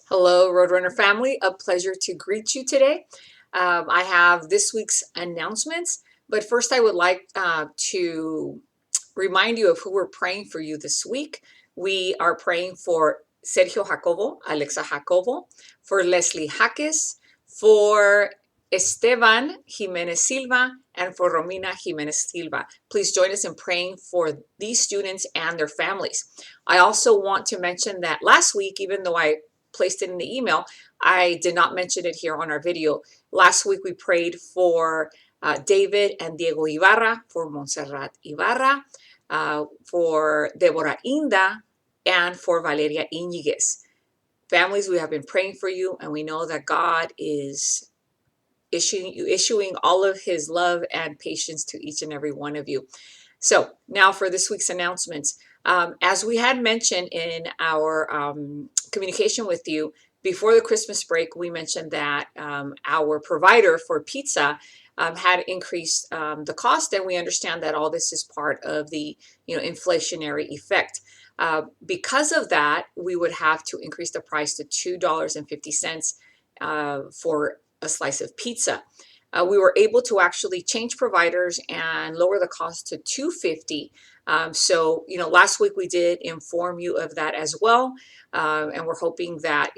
Hello, Roadrunner family. A pleasure to greet you today. I have this week's announcements, but first I would like to remind you of who we're praying for you this week. We are praying for Sergio Jacobo, Alexa Jacobo, for Leslie Jaques, for Esteban Jimenez Silva, and for Romina Jimenez Silva. Please join us in praying for these students and their families. I also want to mention that last week, even though I placed it in the email, I did not mention it here on our video. Last week we prayed for David and Diego Ibarra, for Montserrat Ibarra, for Deborah Inda, and for Valeria Iñiguez. Families, we have been praying for you, and we know that God is issuing all of his love and patience to each and every one of you. So now for this week's announcements. As we had mentioned in our communication with you before the Christmas break, we mentioned that our provider for pizza had increased the cost, and we understand that all this is part of the inflationary effect. Because of that, we would have to increase the price to $2.50 for a slice of pizza. We were able to actually change providers and lower the cost to $2.50. So, last week we did inform you of that as well. And we're hoping that,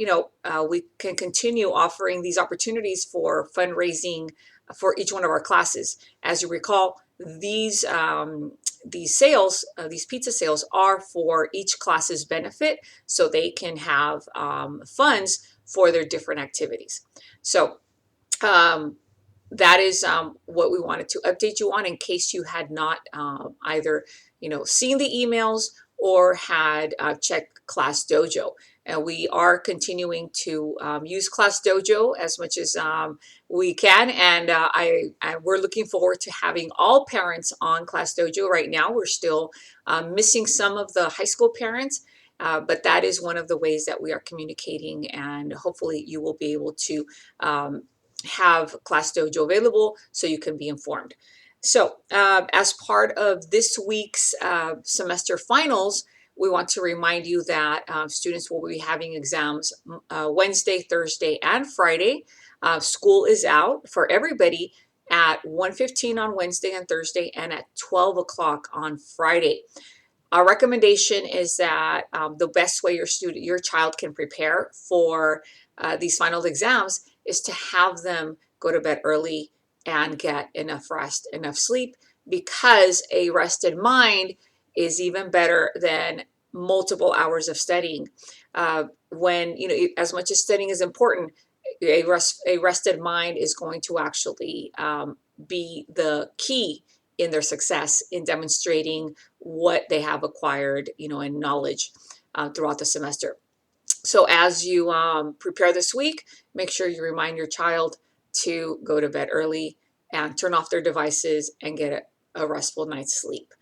we can continue offering these opportunities for fundraising for each one of our classes. As you recall, these sales, these pizza sales are for each class's benefit, so they can have funds for their different activities. So, that is what we wanted to update you on in case you had not either seen the emails or had checked Class Dojo. And we are continuing to use Class Dojo as much as we can, and we're looking forward to having all parents on Class Dojo. Right now we're still missing some of the high school parents, but that is one of the ways that we are communicating, and hopefully you will be able to have Class Dojo available so you can be informed. So as part of this week's semester finals, we want to remind you that students will be having exams Wednesday, Thursday, and Friday. School is out for everybody at 1:15 on Wednesday and Thursday, and at 12 o'clock on Friday. Our recommendation is that the best way your child can prepare for these final exams is to have them go to bed early and get enough rest, enough sleep, because a rested mind is even better than multiple hours of studying. When, as much as studying is important, a rested mind is going to actually be the key in their success in demonstrating what they have acquired, in knowledge throughout the semester. So as you prepare this week, make sure you remind your child to go to bed early and turn off their devices and get a restful night's sleep.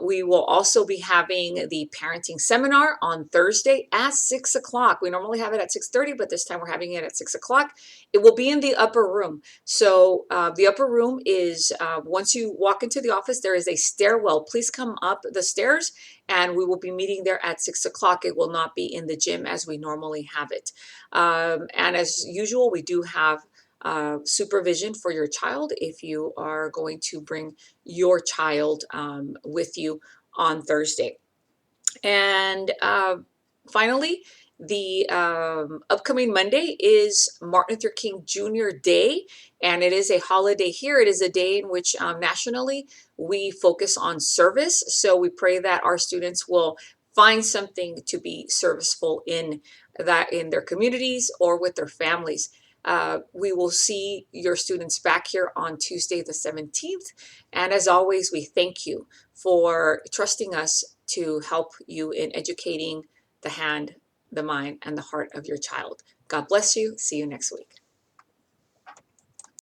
We will also be having the parenting seminar on Thursday at 6 o'clock. We normally have it at 6:30, but this time we're having it at 6 o'clock. It will be in the upper room. So the upper room is, once you walk into the office, there is a stairwell. Please come up the stairs, and we will be meeting there at 6 o'clock. It will not be in the gym as we normally have it. And as usual, we do have supervision for your child if you are going to bring your child with you on Thursday. And finally, the upcoming Monday is Martin Luther King Jr. Day, and it is a holiday here. It is a day in which nationally we focus on service. So we pray that our students will find something to be serviceful in their communities or with their families. We will see your students back here on Tuesday the 17th. And as always, we thank you for trusting us to help you in educating the hand, the mind, and the heart of your child. God bless you. See you next week.